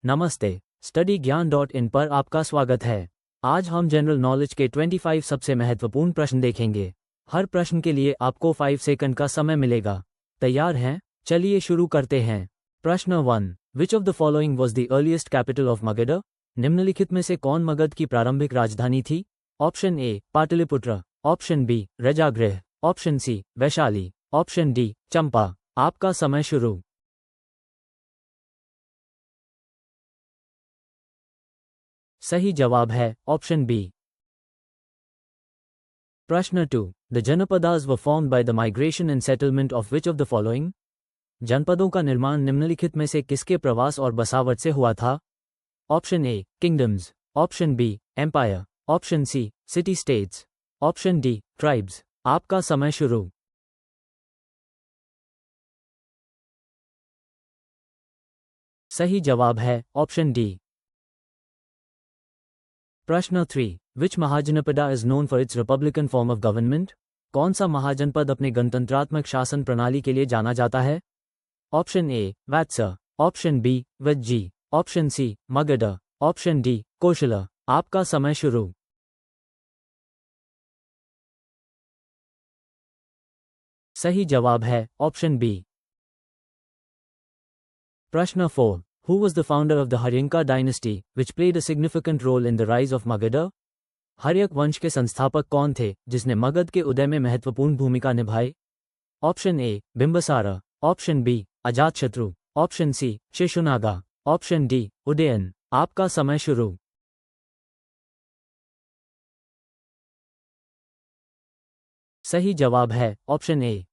नमस्ते, स्टडी ज्ञान .in पर आपका स्वागत है। आज हम जनरल नॉलेज के 25 सबसे महत्वपूर्ण प्रश्न देखेंगे। हर प्रश्न के लिए आपको 5 सेकंड का समय मिलेगा। तैयार हैं? चलिए शुरू करते हैं। प्रश्न 1, which of the following was the earliest capital of Magadha? निम्नलिखित में से कौन मगध की प्रारंभिक राजधानी थी? Option A Pataliputra, option B Rajagriha, option C Vaishali, option D Champa. आपका समय शुरू। सही जवाब है ऑप्शन बी। प्रश्न 2, the Janapadas were formed by the migration and settlement of which of the following? जनपदों का निर्माण निम्नलिखित में से किसके प्रवास और बसावट से हुआ था? Option A kingdoms, option B empire, option C city states, option D tribes. आपका समय शुरू। सही जवाब है ऑप्शन डी। प्रश्न 3, which Mahajanapada is known for its republican form of government? कौन सा महाजनपद अपने गणतंत्रात्मक शासन प्रणाली के लिए जाना जाता है? Option A Vatsa, option B Vajji, option C Magadha, option D Kosala. आपका समय शुरू। सही जवाब है ऑप्शन बी। प्रश्न 4, who was the founder of the Haryanka dynasty, which played a significant role in the rise of Magadha? Haryanka वंश के संस्थापक कौन थे जिसने मगध के उदय में महत्वपूर्ण भूमिका निभाई? Option A Bimbisara, option B Ajatashatru, option C Shishunaga, option D Udayan. आपका समय शुरू। सही जवाब है ऑप्शन ए।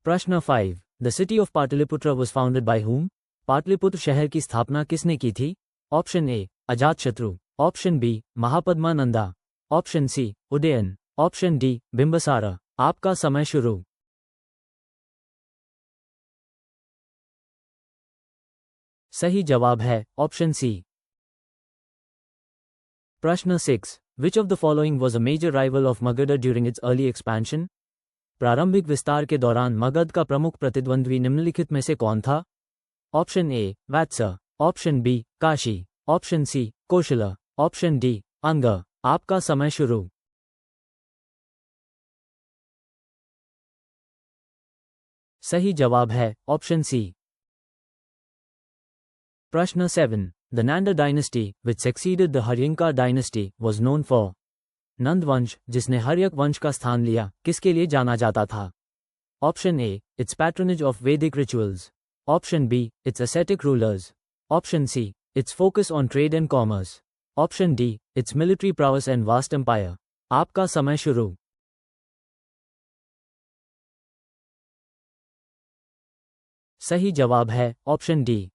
प्रश्न 5, the city of Pataliputra was founded by whom? Pataliputra शहर की स्थापना किसने की थी? Option A Ajatashatru, option B Mahapadmananda, option C Udayan, option D Bimbisara. आपका समय शुरू। सही जवाब है ऑप्शन सी। प्रश्न 6, which of the following was a major rival of Magadha during its early expansion? प्रारंभिक विस्तार के दौरान मगध का प्रमुख प्रतिद्वंद्वी निम्नलिखित में से कौन था? Option A Vatsa, option B Kashi, option C Kosala, option D Anga. आपका समय शुरू। सही जवाब है ऑप्शन सी। प्रश्न 7, the Nanda dynasty which succeeded the Haryanka dynasty was known for? Nanda वंश जिसने हर्यक वंश का स्थान लिया किसके लिए जाना जाता था? Option A its patronage of Vedic rituals, option B its ascetic rulers, option C its focus on trade and commerce, option D its military prowess and vast empire. आपका समय शुरू। सही जवाब है ऑप्शन डी।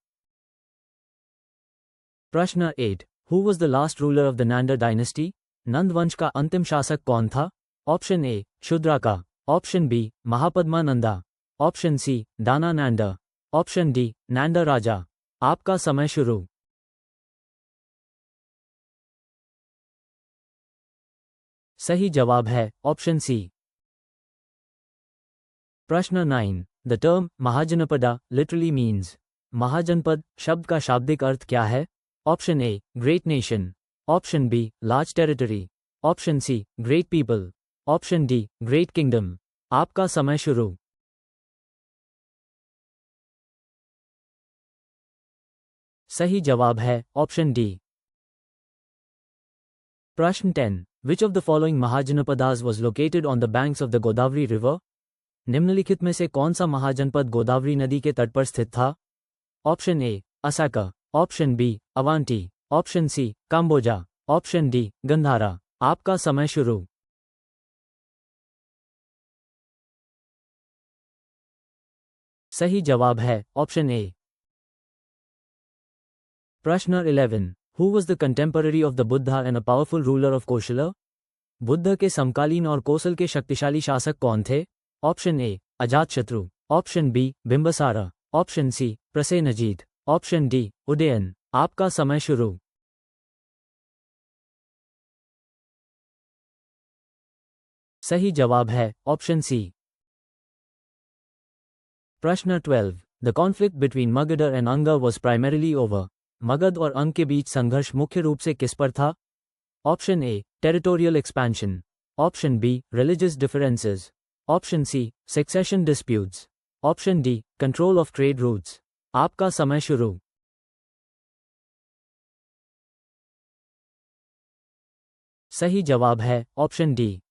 प्रश्न 8, who was the last ruler of the Nanda dynasty? Nanda वंश का अंतिम शासक कौन था? Option A Shudraka, option B Mahapadmananda, option C Dhana Nanda, option D Nanda Raja. आपका समय शुरू। सही जवाब है ऑप्शन सी। प्रश्न 9, the term Mahajanapada literally means? महाजनपद शब्द का शाब्दिक अर्थ क्या है? Option A great nation, option B large territory, option C great people, option D great kingdom. आपका समय शुरू। सही जवाब है ऑप्शन डी। प्रश्न 10, विच of the following mahajanapadas was located on the banks of the Godavari river? निम्नलिखित में से कौन सा महाजनपद गोदावरी नदी के तट पर स्थित था? Option A Assaka, option B Avanti, option C Kamboja, option D Gandhara. आपका समय शुरू। सही जवाब है ऑप्शन ए। प्रश्न 11, who was the contemporary of the Buddha and a powerful ruler of Kosala? Buddha के समकालीन और कोसल के शक्तिशाली शासक कौन थे? Option A Ajatashatru, option B Bimbisara, option C Prasenjit, option D Udayan. आपका समय शुरू। सही जवाब है ऑप्शन सी। प्रश्न 12, the conflict between Magadha and Anga was primarily over. Magadha और अंग के बीच संघर्ष मुख्य रूप से किस पर था? Option A territorial expansion, option B religious differences, option C succession disputes, option D control of trade routes. आपका समय शुरू। सही जवाब है ऑप्शन डी।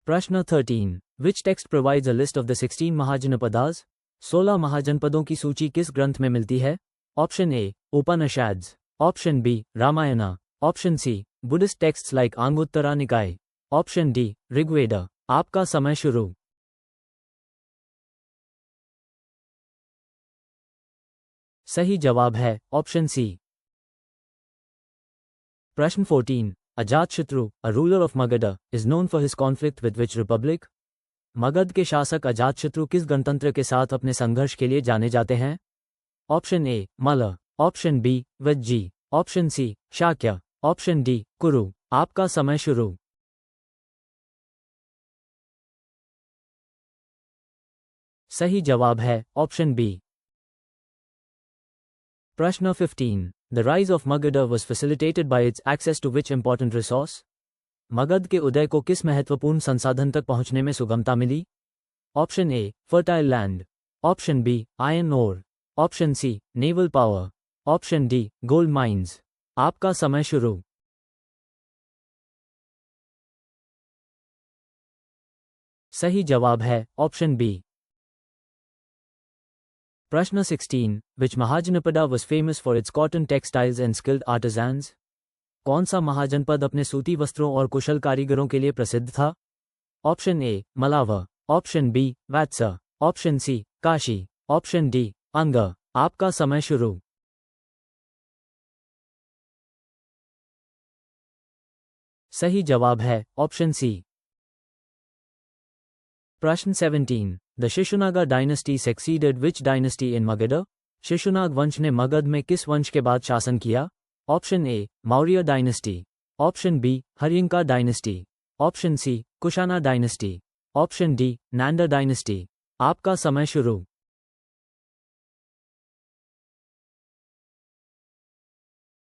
प्रश्न 13। Which text provides a list of the 16 Mahajanapadas? 16 महाजनपदों की सूची किस ग्रंथ में मिलती है? Option A Upanishads, option B Ramayana, option C Buddhist texts like Anguttara Nikaya, option D Rigveda. आपका समय शुरू। सही जवाब है ऑप्शन सी। प्रश्न 14। Ajatashatru, a ruler of Magadha, is known for his conflict with which republic? Magadh के शासक अजातशत्रु किस गणतंत्र के साथ अपने संघर्ष के लिए जाने जाते हैं? Option A Malla, option B Vajji, option C Shakya, option D Kuru. आपका समय शुरू। सही जवाब है ऑप्शन बी। प्रश्न 15। The rise of Magadha was facilitated by its access to which important resource? Magadh के उदय को किस महत्वपूर्ण संसाधन तक पहुंचने में सुगमता मिली? Option A fertile land, option B iron ore, option C naval power, option D gold mines. आपका समय शुरू। सही जवाब है ऑप्शन बी। प्रश्न 16। Which Mahajanapada was famous for its cotton textiles and skilled artisans? कौन सा महाजनपद अपने सूती वस्त्रों और कुशल कारीगरों के लिए प्रसिद्ध था? Option A Malwa, option B Vatsa, option C Kashi, option D Anga. आपका समय शुरू। सही जवाब है ऑप्शन सी। प्रश्न 17। The Shishunaga dynasty succeeded which dynasty in Magadha? Shishunaga वंश ने मगध में किस वंश के बाद शासन किया? Option A Maurya dynasty, option B Haryanka dynasty, option C Kushana dynasty, option D Nanda dynasty. आपका समय शुरू।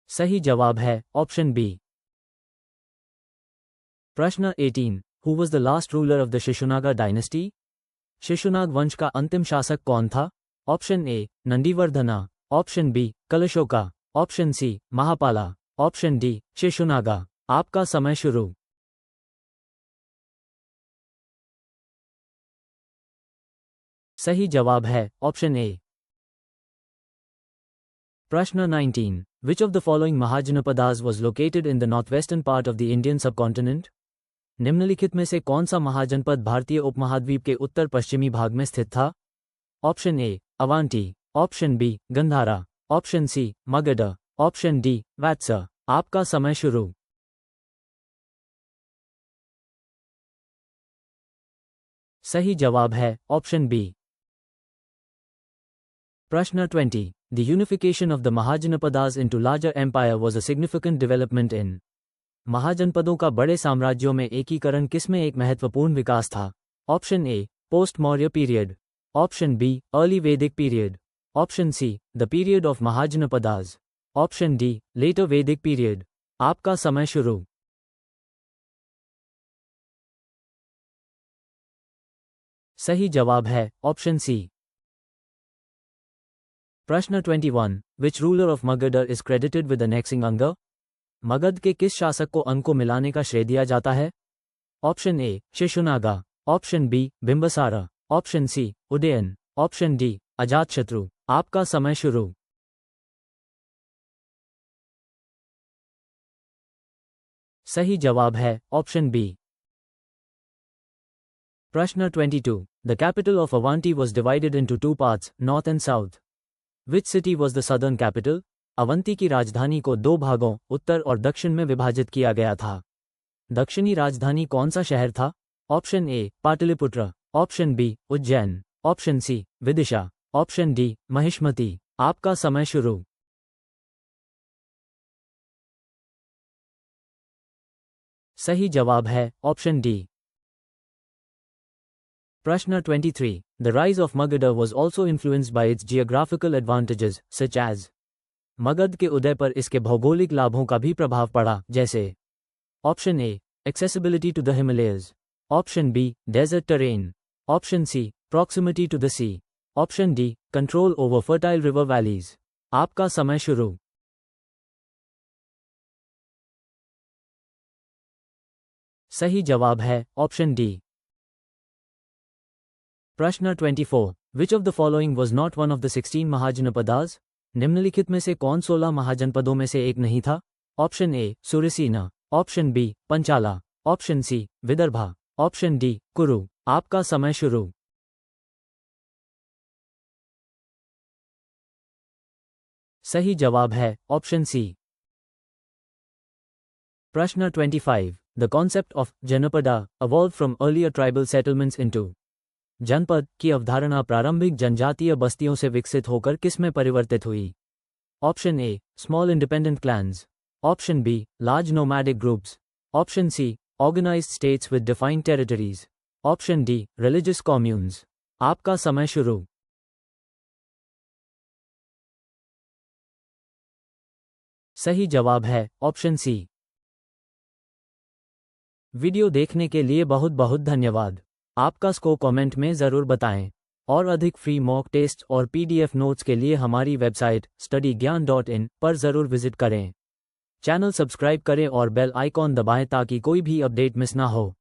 सही जवाब है ऑप्शन बी। प्रश्न 18। Who was the last ruler of the Shishunaga dynasty? Shishunaga वंश का अंतिम शासक कौन था? Option A Nandivardhana, option B Kalashoka, option C Mahapala, option D Shishunaga. आपका समय शुरू। सही जवाब है ऑप्शन ए। प्रश्न 19। Which of the following Mahajanapadas was located in the northwestern part of the Indian subcontinent? निम्नलिखित में से कौन सा महाजनपद भारतीय उपमहाद्वीप के उत्तर पश्चिमी भाग में स्थित था? Option A Avanti, option B Gandhara, option C Magadha, option D Vatsa. आपका समय शुरू। सही जवाब है ऑप्शन बी। प्रश्न 20। The unification of the Mahajanapadas into larger empire was a significant development in? महाजनपदों का बड़े साम्राज्यों में एकीकरण किसमें एक महत्वपूर्ण विकास था? Option A post Maurya period, option B early Vedic period, option C the period of Mahajanapadas, option D later Vedic period. आपका समय शुरू। सही जवाब है ऑप्शन सी। प्रश्न 21। Which ruler of Magadha is credited with annexing Anga? Magadh के किस शासक को अंग को मिलाने का श्रेय दिया जाता है? Option A Shishunaga, option B Bimbisara, option C Udayan, option D Ajatashatru. आपका समय शुरू। सही जवाब है ऑप्शन बी। प्रश्न 22। The capital of Avanti was divided into two parts, north and south. Which city was the southern capital? Avanti की राजधानी को दो भागों उत्तर और दक्षिण में विभाजित किया गया था। दक्षिणी राजधानी कौन सा शहर था? Option A Pataliputra, option B Ujjain, option C Vidisha, option D Mahishmati. आपका समय शुरू। सही जवाब है ऑप्शन डी। प्रश्न 23। The rise of Magadha was also influenced by its geographical advantages, such as Magadh के उदय पर इसके भौगोलिक लाभों का भी प्रभाव पड़ा, जैसे option A accessibility to the Himalayas, option B desert terrain, option C proximity to the sea, option D control over fertile river valleys. आपका समय शुरू। सही जवाब है ऑप्शन डी। प्रश्न 24। विच of the following was not one of the 16 mahajanapadas? निम्नलिखित में से कौन 16 महाजनपदों में से एक नहीं था? Option A Surasena, option B Panchala, option C Vidarbha, option D Kuru. आपका समय शुरू। सही जवाब है ऑप्शन सी। प्रश्न 25। The concept of Janapada evolved from earlier tribal settlements into. जनपद की अवधारणा प्रारंभिक जनजातीय बस्तियों से विकसित होकर किस में परिवर्तित हुई? Option A small independent clans, option B large nomadic groups, option C organised states with defined territories, option D religious communes. आपका समय शुरू। सही जवाब है ऑप्शन सी। वीडियो देखने के लिए बहुत बहुत धन्यवाद। आपका स्कोर कमेंट में ज़रूर बताएं और अधिक फ्री मॉक टेस्ट और पीडीएफ नोट्स के लिए हमारी वेबसाइट studyGyan.in पर ज़रूर विजिट करें। चैनल सब्सक्राइब करें और बेल आइकॉन दबाएं ताकि कोई भी अपडेट मिस ना हो।